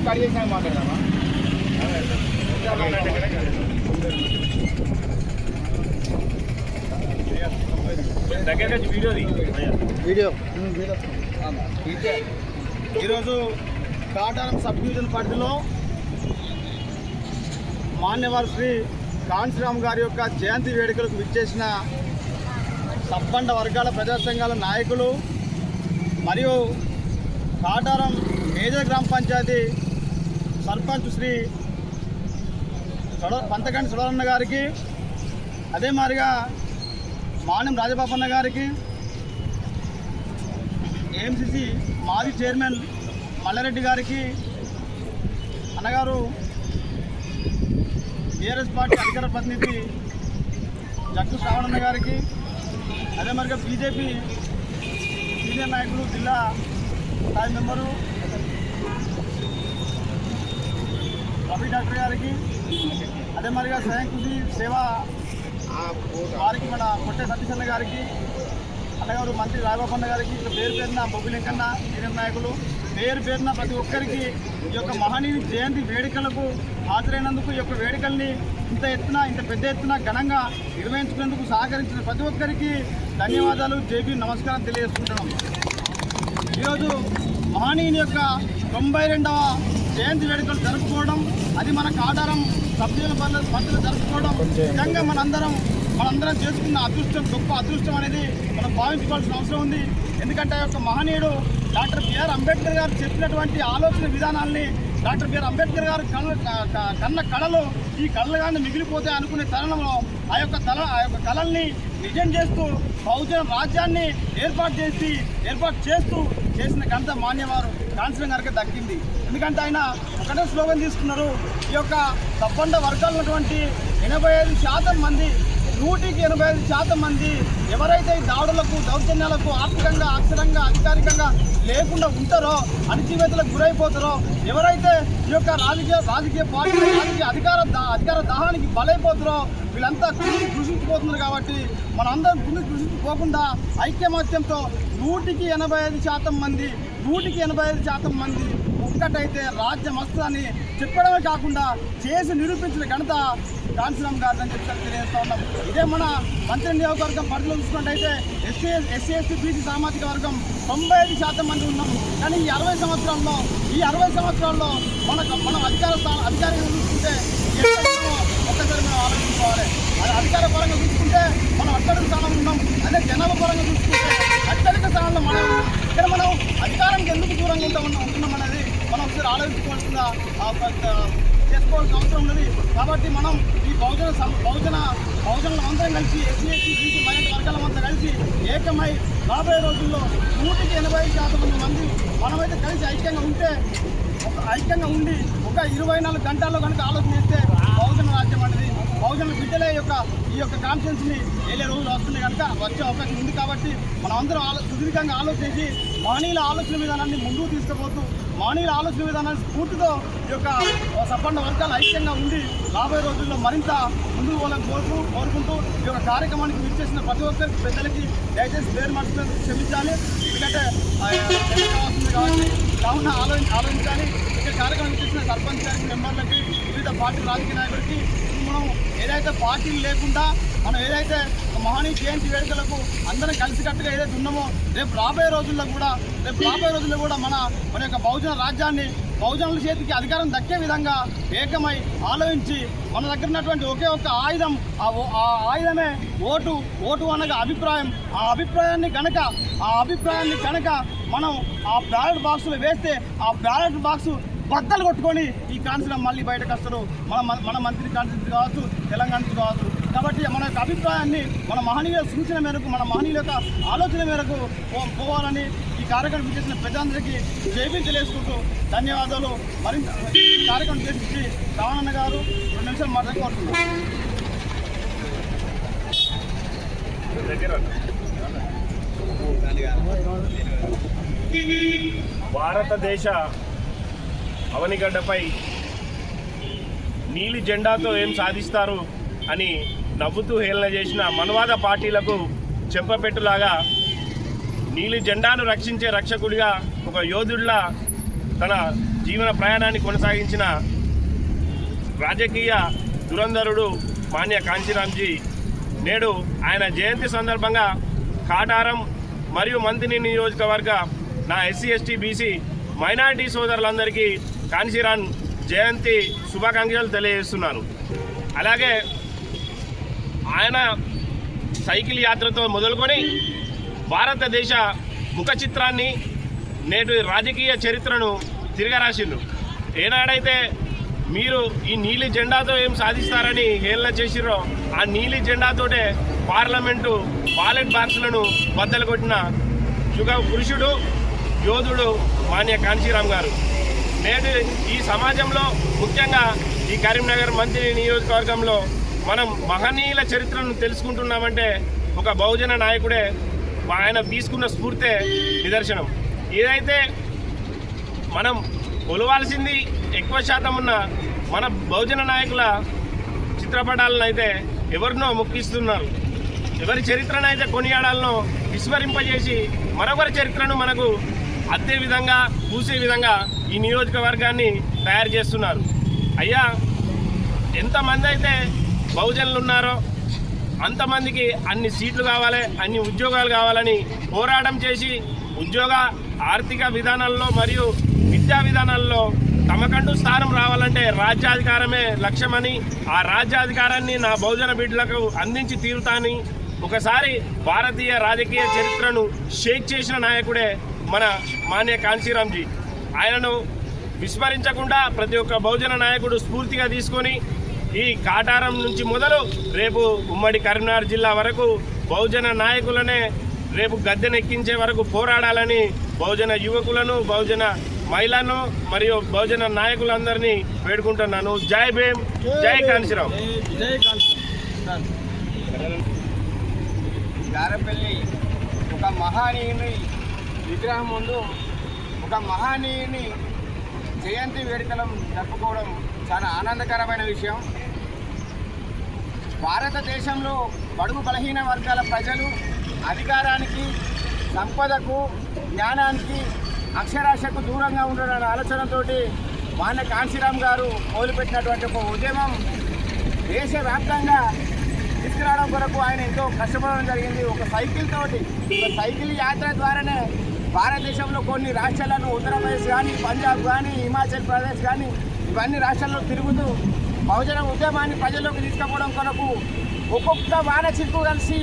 Cut చేసినా మాట్లాడదామా? ఈరోజు కాటారం సబ్ డివిజన్ పరిధిలో మాన్యవారు శ్రీ కాంశీరామ్ గారి యొక్క జయంతి వేడుకలకు విచ్చేసిన సబ్బండ వర్గాల ప్రజా సంఘాల నాయకులు మరియు కాటారం మేజర్ గ్రామ పంచాయతీ సర్పంచ్ శ్రీ పంతకంటి సుడరన్న గారికి, అదే మాదిరిగా మాన్యం రాజబాపన్న గారికి, ఏఎంసీసీ మాజీ చైర్మన్ మల్లారెడ్డి గారికి, అన్నగారు టీఆర్ఎస్ పార్టీ అధికార ప్రతినిధి జగ్గు శ్రావణన్న గారికి, అదే మరిగా బీజేపీ సీనియర్ నాయకులు జిల్లా స్థాయి మెంబరు రవి డాక్టర్ గారికి, అదే మరిగా స్వయం కృషి సేవ వారికి మన కొట్టే సతీశన్న గారికి, అన్నగారు మంత్రి రాఘవప్పన్న గారికి, ఇట్లా పేరు పేరున బొబ్బిలింకన్న సీనియర్ నాయకులు పేరు పేరున ప్రతి ఒక్కరికి ఈ యొక్క మహనీయుని జయంతి వేడుకలకు హాజరైనందుకు, ఈ యొక్క వేడుకల్ని ఇంత పెద్ద ఎత్తున ఘనంగా నిర్వహించుకునేందుకు సహకరించిన ప్రతి ఒక్కరికి ధన్యవాదాలు, జేబీ నమస్కారం తెలియజేసుకుంటున్నాం. ఈరోజు మహనీయుని యొక్క 92వ జయంతి వేడుకలు జరుపుకోవడం, అది మన కాటారం సబ్ డివిజన్ పరిధిలో జరుపుకోవడం నిజంగా మనందరం చేసుకున్న అదృష్టం, గొప్ప అదృష్టం అనేది మనం భావించుకోవాల్సిన అవసరం ఉంది. ఎందుకంటే ఆ యొక్క మహనీయుడు డాక్టర్ బిఆర్ అంబేద్కర్ గారు చెప్పినటువంటి ఆలోచన విధానాల్ని, డాక్టర్ బిఆర్ అంబేద్కర్ గారు కన్న కళలు ఈ కళలుగానే మిగిలిపోతే అనుకునే తరుణంలో ఆ యొక్క కళల్ని నిజం చేస్తూ బహుజన రాజ్యాన్ని ఏర్పాటు చేస్తూ చేసిన ఘనత మాన్యవారు కాంశీరామ్ గారికి దక్కింది. ఎందుకంటే ఆయన ఒకటే స్లోగన్ తీసుకున్నారు, ఈ యొక్క సబ్బండ వర్గాలు ఉన్నటువంటి 85% మంది, 185% మంది ఎవరైతే ఈ దాడులకు, దౌర్జన్యాలకు ఆర్థికంగా, అక్షరంగా, అధికారికంగా లేకుండా ఉంటారో, అణచివేతలకు గురైపోతారో, ఎవరైతే ఈ యొక్క రాజకీయ పార్టీ అధికార దాహానికి బలైపోతారో వీళ్ళంతా కృషించిపోతున్నారు. కాబట్టి మనందరం కృషించిపోకుండా ఐక్యమత్యంతో 185% మంది ఒక్కటైతే రాజ్యం వస్తుందని చెప్పడమే కాకుండా చేసి నిరూపించిన ఘనత కాంశీరామ్ గారు అని చెప్పి తెలియజేస్తూ ఉన్నాం. ఇదే మన మంత్రి నియోజకవర్గం పరిధిలో చూసుకున్నట్టయితే ఎస్సీ ఎస్టీ బీసీ సామాజిక వర్గం 95% మంది ఉన్నాం. కానీ ఈ 60 సంవత్సరాల్లో మనం అధికారంగా చూసుకుంటే ఒక్కసారి మనం ఆలోచించుకోవాలి. అధికార పరంగా చూసుకుంటే మనం అత్యధిక స్థానంలో ఉన్నాం. అదే జనాభా పరంగా చూసుకుంటే అత్యధిక స్థానంలో మనం ఇక్కడ మనం అధికారానికి ఎందుకు దూరంగా ఉంటున్నాం అనేది మనం ఒకసారి ఆలోచించుకోవాల్సిన అవసరం ఉన్నది. కాబట్టి మనం ఈ బహుజనులు అందరం కలిసి ఎస్సీ ఎస్టీ బీసీ మైనారిటీ వర్గాలంతా కలిసి ఏకమై రాబోయే రోజుల్లో 185% మంది మనమైతే కలిసి ఐక్యంగా ఉండి ఒక 24 గంటల్లో కనుక ఆలోచన చేస్తే బహుజన రాజ్యం అనేది బహుజనుల బిడ్డలే ఈ యొక్క కాన్ఫరెన్స్ని ఏలే రోజులు వస్తున్నాయి కనుక వచ్చే అవకాశం ఉంది. కాబట్టి మనం అందరం సుదీర్ఘంగా ఆలోచించి మహనీయుల ఆలోచన విధానాన్ని ముందుకు తీసుకుపోతూ, మహనీయుల ఆలోచన విధానాన్ని స్ఫూర్తితో ఈ యొక్క సబ్బండ వర్గాలు ఐక్యంగా ఉండి రాబోయే రోజుల్లో మరింత ముందుకు పోవాలని కోరుకుంటూ ఈ యొక్క కార్యక్రమానికి విచ్చేసిన ప్రతి ఒక్కరికి పెద్దలకి దయచేసి పేరు మర్చిపోయి క్షమించాలి. ఎందుకంటే కావాల్సింది కాబట్టి కావున ఆలోచించాలి. ఇక్కడ కార్యక్రమం చేసిన సర్పంచ్ గారికి, మెంబర్లకి, వివిధ పార్టీ రాజకీయ నాయకులకి మనం ఏదైతే పార్టీలు లేకుండా మనం ఏదైతే మహనీయ జయంతి వేడుకలకు అందరం కలిసికట్టుగా ఏదైతే ఉన్నామో రేపు రాబోయే రోజుల్లో కూడా మన యొక్క బహుజన రాజ్యాన్ని బహుజనుల చేతికి అధికారం దక్కే విధంగా ఏకమై ఆలోచించి మన దగ్గర ఉన్నటువంటి ఒకే ఒక్క ఆయుధం, ఆ ఆయుధమే ఓటు అనగా అభిప్రాయం. ఆ అభిప్రాయాన్ని కనుక మనం ఆ బ్యాలెట్ బాక్సులు వేస్తే ఆ బ్యాలెట్ బాక్సు బద్దలు కొట్టుకొని ఈ కాన్సీరామ్ మళ్ళీ బయటకు వస్తారు. మన మంత్రి కాన్సీరామ్ కావచ్చు, తెలంగాణ కావచ్చు. కాబట్టి మన యొక్క అభిప్రాయాన్ని మన మహనీయుల సూచన మేరకు, మన మహనీయుల యొక్క ఆలోచన మేరకు పోవాలని ఈ కార్యక్రమం చేసిన పెద్దలందరికీ జైబీ తెలియజేసుకుంటూ ధన్యవాదాలు. మరింత ఈ కార్యక్రమం చేసి రావణన్న గారు 2 నిమిషాలు మాట్లాడుకుంటున్నారు. భారతదేశ అవనిగడ్డపై నీలి జెండాతో ఏం సాధిస్తారు అని నవ్వుతూ హేళన చేసిన మనువాద పార్టీలకు చెంపపెట్టులాగా నీలి జెండాను రక్షించే రక్షకుడిగా ఒక యోధుడిలా తన జీవన ప్రయాణాన్ని కొనసాగించిన రాజకీయ దురంధరుడు మాన్య కాంచీరాంజీ నేడు ఆయన జయంతి సందర్భంగా కాటారం మరియు మంతిని నియోజకవర్గ నా ఎస్సీ ఎస్టీ బీసీ మైనారిటీ సోదరులందరికీ కాంచీరాం జయంతి శుభాకాంక్షలు తెలియజేస్తున్నాను. అలాగే ఆయన సైకిల్ యాత్రతో మొదలుకొని భారతదేశ ముఖ చిత్రాన్ని నేటి రాజకీయ చరిత్రను తిరగరాసిండు. ఏనాడైతే మీరు ఈ నీలి జెండాతో ఏం సాధిస్తారని హేళన చేసిరో ఆ నీలి జెండాతోటే పార్లమెంటు బాలెట్ బాక్సులను బద్దలు కొట్టిన యుగ పురుషుడు యోధుడు మాన్య కాంచీరాం గారు. నేడు ఈ సమాజంలో ముఖ్యంగా ఈ కరీంనగర్ మంత్రి నియోజకవర్గంలో మనం మహనీయుల చరిత్రను తెలుసుకుంటున్నామంటే ఒక బహుజన నాయకుడే ఆయన తీసుకున్న స్ఫూర్తే నిదర్శనం. ఏదైతే మనం కొలవాల్సింది ఎక్కువ శాతం ఉన్న మన బహుజన నాయకుల చిత్రపటాలను అయితే ఎవరినో మొక్కిస్తున్నారు. ఎవరి చరిత్రను అయితే కొనియాడాలనో విస్మరింపజేసి మరొకరి చరిత్రను మనకు అద్దే విధంగా పూసే విధంగా ఈ నియోజకవర్గాన్ని తయారు చేస్తున్నారు. అయ్యా, ఎంతమంది అయితే బహుజనులు ఉన్నారో అంతమందికి అన్ని సీట్లు కావాలి, అన్ని ఉద్యోగాలు కావాలని పోరాటం చేసి ఉద్యోగ ఆర్థిక విధానాల్లో మరియు విద్యా విధానాల్లో తమకంటూ స్థానం రావాలంటే రాజ్యాధికారమే లక్ష్యమని, ఆ రాజ్యాధికారాన్ని నా బహుజన బిడ్డలకు అందించి తీరుతాని ఒకసారి భారతీయ రాజకీయ చరిత్రను షేక్ చేసిన నాయకుడే మన మాన్య కాంచీరాంజీ. ఆయనను విస్మరించకుండా ప్రతి ఒక్క బహుజన నాయకుడు స్ఫూర్తిగా తీసుకొని ఈ కాటారం నుంచి మొదలు రేపు ఉమ్మడి కరీంనగర్ జిల్లా వరకు బహుజన నాయకులనే రేపు గద్దెనెక్కించే వరకు పోరాడాలని బహుజన యువకులను, బహుజన మహిళలను మరియు బహుజన నాయకులందరినీ వేడుకుంటున్నాను. జై భీమ్, జై కాంచీరాం. గారపల్లి ఒక మహానీయుని విగ్రహం ముందు ఒక మహానీయుని జయంతి వేడుకలు జరుపుకోవడం చాలా ఆనందకరమైన విషయం. భారతదేశంలో బడుగు బలహీన వర్గాల ప్రజలు అధికారానికి, సంపదకు, జ్ఞానానికి, అక్షరాస్యతకు దూరంగా ఉండడం ఆలోచనతోటి మాన్య కాంచీరాం గారు మొదలుపెట్టినటువంటి ఒక ఉద్యమం దేశవ్యాప్తంగా తీసుకురావడం కొరకు ఆయన ఎంతో కష్టపడడం జరిగింది. ఒక సైకిల్ యాత్ర ద్వారానే భారతదేశంలో కొన్ని రాష్ట్రాలను ఉత్తరప్రదేశ్ కానీ, పంజాబ్ కానీ, హిమాచల్ ప్రదేశ్ కానీ ఇవన్నీ రాష్ట్రాల్లో తిరుగుతూ బహుజన ఉద్యమాన్ని ప్రజల్లోకి తీసుకుపోవడం కొరకు ఒక్కొక్క వాన చిరుకు కలిసి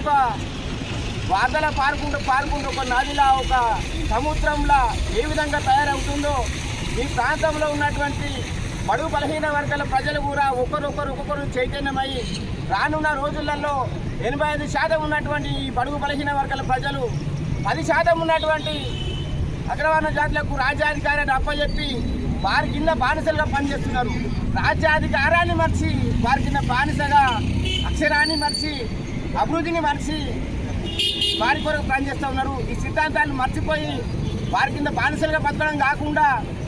ఒక వాదల పారుకుంటూ ఒక నదిలా, ఒక సముద్రంలా ఏ విధంగా తయారవుతుందో ఈ ప్రాంతంలో ఉన్నటువంటి బడుగు బలహీన వర్గాల ప్రజలు కూడా ఒక్కొక్కరు చైతన్యమై రానున్న రోజులలో 85% ఉన్నటువంటి ఈ బడుగు బలహీన వర్గాల ప్రజలు 10% ఉన్నటువంటి అగ్రవర్ణ జాతులకు రాజ్యాధికారాన్ని అప్పచెప్పి వారి కింద బానిసలుగా పనిచేస్తున్నారు. రాజ్యాధికారాన్ని మర్చి వారి కింద బానిసగా అక్షరాన్ని మర్చి అభివృద్ధిని మర్చి వారి కొరకు పనిచేస్తూ ఉన్నారు. ఈ సిద్ధాంతాలను మర్చిపోయి వారి కింద బానిసలుగా బతకడం కాకుండా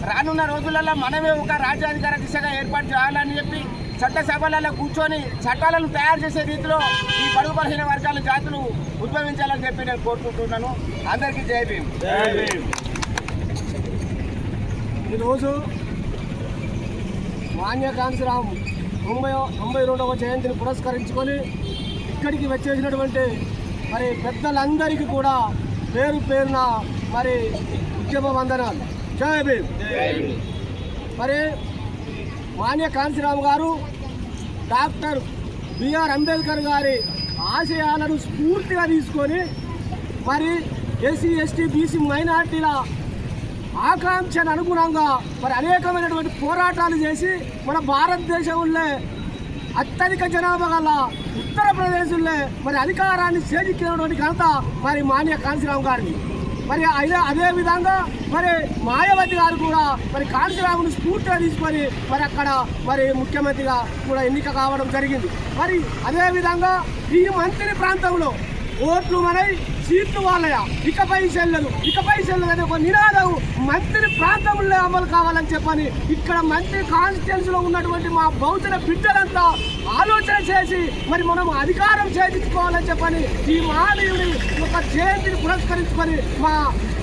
రానున్న రోజులలో మనమే ఒక రాజ్యాధికార దిశగా ఏర్పాటు చేయాలని చెప్పి చట్టసభలలో కూర్చొని చట్టాలను తయారు చేసే రీతిలో ఈ బడుగు బలహీన వర్గాల జాతులు ఉద్భవించాలని చెప్పి నేను కోరుకుంటున్నాను. అందరికీ జై భీమ్. ఈరోజు మాన్య కాంచీరాం 92వ జయంతిని పురస్కరించుకొని ఇక్కడికి వచ్చేసినటువంటి మరి పెద్దలందరికీ కూడా పేరున మరి ఉద్యమ వందనాలు. జై భీమ్. మరి మాన్య కాంచీరాం గారు డాక్టర్ బిఆర్ అంబేద్కర్ గారి ఆశయాలను స్ఫూర్తిగా తీసుకొని మరి ఎస్సీ ఎస్టీ బీసీ మైనార్టీల ఆకాంక్షను అనుగుణంగా మరి అనేకమైనటువంటి పోరాటాలు చేసి మన భారతదేశంలో అత్యధిక జనాభా గల ఉత్తరప్రదేశ్లో మరి అధికారాన్ని చేజిక్కినటువంటి ఘనత మరి మాన్య కాంచీరాం గారిని. మరి అదేవిధంగా మరి మాయావతి గారు కూడా మరి కాంచీరాంను స్ఫూర్తిగా తీసుకొని మరి అక్కడ మరి ముఖ్యమంత్రిగా కూడా ఎన్నిక కావడం జరిగింది. మరి అదేవిధంగా ఈ మంత్రి ప్రాంతంలో ఓట్లు మనై సీట్లు వాళ్ళయా, ఇకపై చెల్లదు అనే ఒక నినాదం మంత్రి ప్రాంతంలో అమలు కావాలని చెప్పని ఇక్కడ మంత్రి కాన్స్టిట్యున్సీలో ఉన్నటువంటి మా బహుజన బిడ్డలంతా ఆలోచన చేసి మరి మనం అధికారం చేయించుకోవాలని చెప్పని ఈ మహనీయుడి ఒక జయంతిని పురస్కరించుకొని మా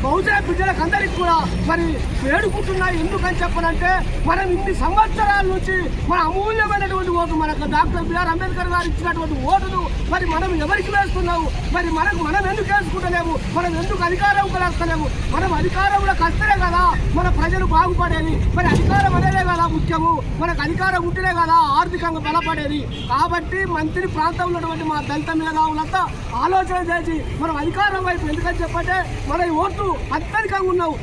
బహుజన బిడ్డలకు అందరికీ కూడా మరి వేడుకుంటున్నా. ఎందుకని చెప్పనంటే మనం ఇన్ని సంవత్సరాల నుంచి మన అమూల్యమైనటువంటి ఓటు మనకు డాక్టర్ బిఆర్ అంబేద్కర్ గారు ఇచ్చినటువంటి ఓటును మరి మనం ఎవరికి వేస్తున్నాము, మరి మనం ఎందుకు వేసుకుంటలేము, మనం ఎందుకు అధికారంలోకి వస్తలేము? మనం అధికారంలోకి వస్తేనే కదా మన ప్రజలు బాగుపడేది, మరి అధికారం అనేదే కదా ముఖ్యము, మనకు అధికారం ఉంటేనే కదా ఆర్థికంగా బలపడేది. కాబట్టి మంత్రి ప్రాంతంలో ఉన్నటువంటి మా దళిత మేధావులంతా ఆలోచన చేసి మనం అధికారం వైపు, ఎందుకని చెప్పంటే మన ఓట్లు అత్యధికంగా ఉన్నావు,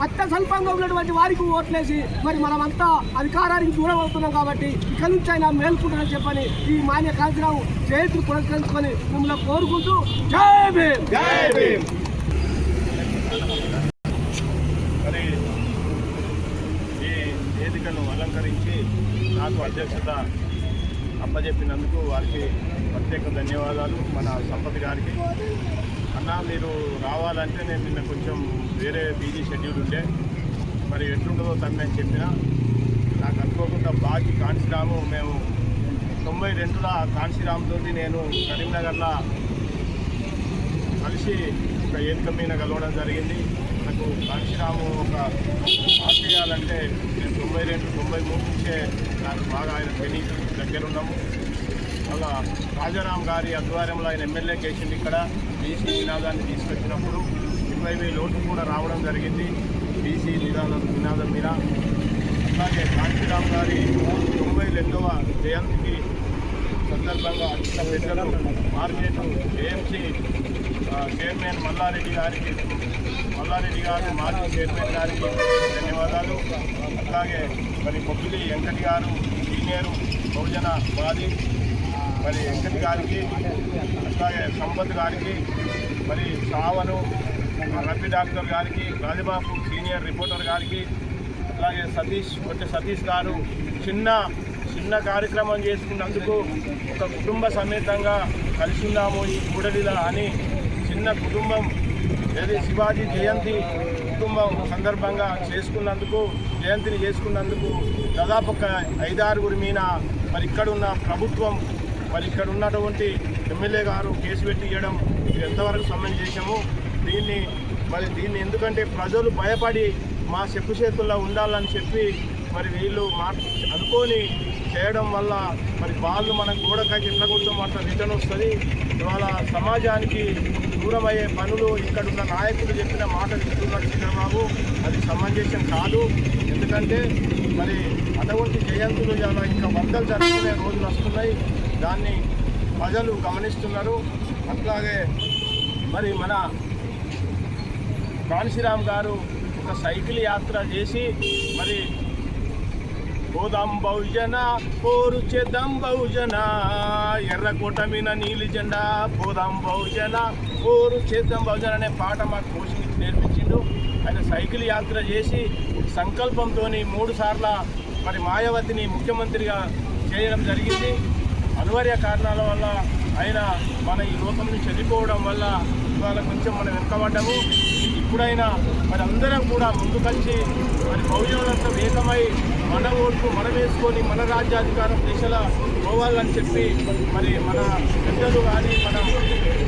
అత్య స్వల్పంగా ఉన్నటువంటి వారికి ఓట్లేసి మరి మనమంతా అధికారానికి దూరం అవుతున్నాం. కాబట్టి ఇక్కడి నుంచి అయినా మేల్కుంటానని చెప్పని ఈ మాన్య కాంతిరావు జయంతిని పురస్కరించుకొని మిమ్మల్ని కోరుకుంటూ జై భీమ్. జై భీమ్. మరి ఈ వేదికను అలంకరించి నాకు అధ్యక్షత అప్పచెప్పినందుకు వారికి ప్రత్యేక ధన్యవాదాలు. మన సంపత్ గారికి. అన్న మీరు రావాలంటే నేను నిన్న కొంచెం వేరే బిజీ షెడ్యూల్ ఉండే, మరి ఎట్లుంటుందో తను నేను చెప్పిన. నాకు అనుకోకుండా బాకీ కాన్సీరాము మేము 92లో కాన్సీరామ్తో నేను కరీంనగర్లో కలిసి ఒక ఏదిక మీద కలవడం జరిగింది. నాకు కాన్సీరాము ఒక ఆశయాలంటే నేను 92, 93 నుంచే నాకు బాగా ఆయన పెళ్లి దగ్గర ఉన్నాము. అలా రాజారాం గారి ఆధ్వర్యంలో ఆయన ఎమ్మెల్యే కేసింది. ఇక్కడ బీసీ నినాదాన్ని తీసుకొచ్చినప్పుడు 20,000 ఓట్లు కూడా రావడం జరిగింది బీసీ నినాదం మీద. అలాగే కాంతిరామ్ గారి 92వ జయంతికి సందర్భంగా అత్యంత పెద్దలు మార్కెట్ ఏఎంసీ చైర్మన్ మల్లారెడ్డి గారు మాజీ చైర్మన్ గారికి ధన్యవాదాలు. అలాగే మరి బొబ్బిలి వెంకటి గారు సీనియర్ బహుజన వాది మరి వెంకటి గారికి, అట్లాగే సంపత్ గారికి, మరి సావను రవి డాక్టర్ గారికి, రాజబాబు సీనియర్ రిపోర్టర్ గారికి, అలాగే సతీష్ గారు చిన్న కార్యక్రమం చేసుకున్నందుకు ఒక కుటుంబ సమేతంగా కలిసి ఉన్నాము ఈ కూడలిలో అని చిన్న కుటుంబం ఏది శివాజీ జయంతి కుటుంబం సందర్భంగా జయంతిని చేసుకున్నందుకు దాదాపు ఒక 5-6 మీద మరి ఇక్కడున్న ప్రభుత్వం మరి ఇక్కడ ఉన్నటువంటి ఎమ్మెల్యే గారు కేసు పెట్టి ఇవ్వడం ఎంతవరకు సమంజసము? దీన్ని ఎందుకంటే ప్రజలు భయపడి మా చెప్పు చేతుల్లో ఉండాలని చెప్పి మరి వీళ్ళు అనుకొని చేయడం వల్ల మరి వాళ్ళు మన గోడకాకి ఎట్లా కొడతాం అట్లా రిటర్న్ వస్తుంది. ఇవాళ సమాజానికి దూరమయ్యే పనులు ఇక్కడున్న నాయకులు చెప్పిన మాటలు ఇస్తున్నారు చంద్రబాబు, అది సమంజసం కాదు. ఎందుకంటే మరి అటువంటి జయంతులు ఇలా ఇంకా వందలు జరుపుకునే రోజులు వస్తున్నాయి, దాన్ని ప్రజలు గమనిస్తున్నారు. అట్లాగే మరి మన కాన్సీరామ్ గారు ఒక సైకిల్ యాత్ర చేసి మరి పోదాం బహుజన పోరు చేద్దాం బహుజన ఎర్రకోట మీద నీలి జెండా పోదాం బహుజన పోరు చేద్దాం బహుజన అనే పాట మాకు కోచింగ్ నేర్పించిండు. ఆయన సైకిల్ యాత్ర చేసి సంకల్పంతో 3 సార్లు మరి మాయావతిని ముఖ్యమంత్రిగా చేయడం జరిగింది. అనివార్య కారణాల వల్ల ఆయన మన ఈ లోకం నుంచి వెళ్ళిపోవడం వల్ల ఇవాళ కొంచెం మనం వెనకబడ్డాము. ఇప్పుడైనా మరి అందరం కూడా ముందుకొచ్చి మరి బహుజనులంతా ఏకమై మన ఓట్లు మనం వేసుకొని మన రాజ్యాధికారం దిశలో పోవాలని చెప్పి మరి మన పెద్దలు కానీ మన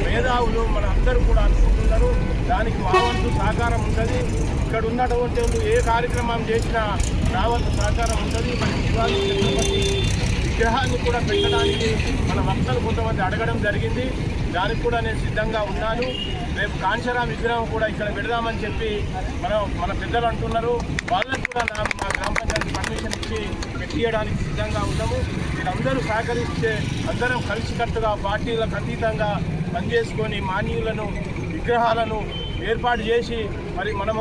మేధావులు మన అందరూ కూడా అనుకుంటున్నారు. దానికి మా వంతు సహకారం ఉంటుంది. ఇక్కడ ఉన్నటువంటి ఏ కార్యక్రమం చేసినా నా వంతు సహకారం ఉంటుంది. మరి శివాజీ ఛత్రపతి విగ్రహాన్ని కూడా పెట్టడానికి మన వక్తలు కొంతమంది అడగడం జరిగింది. దానికి కూడా నేను సిద్ధంగా ఉన్నాను. రేపు కాంచరాం విగ్రహం కూడా ఇక్కడ పెడదామని చెప్పి మన పెద్దలు అంటున్నారు. వాళ్ళకు కూడా మా గ్రామ పంచాయతీ పర్మిషన్ ఇచ్చి పెట్టియడానికి సిద్ధంగా ఉన్నాము. వీళ్ళందరూ సహకరిస్తే అందరం కలిసికట్టుగా పార్టీలకు అతీతంగా పనిచేసుకొని మాన్యులను విగ్రహాలను ఏర్పాటు చేసి మరి మనం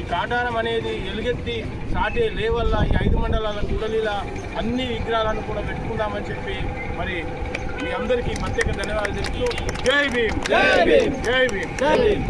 ఈ కాటారం అనేది ఎలుగెత్తి సాటే లేవల్ల ఈ 5 మండలాల కూడలిలా అన్ని విగ్రహాలను కూడా పెట్టుకుందామని చెప్పి మరి మీ అందరికీ ప్రత్యేక ధన్యవాదాలు తెలుపుతూ జై భీమ్, జై భీమ్, జై భీమ్, జై భీమ్.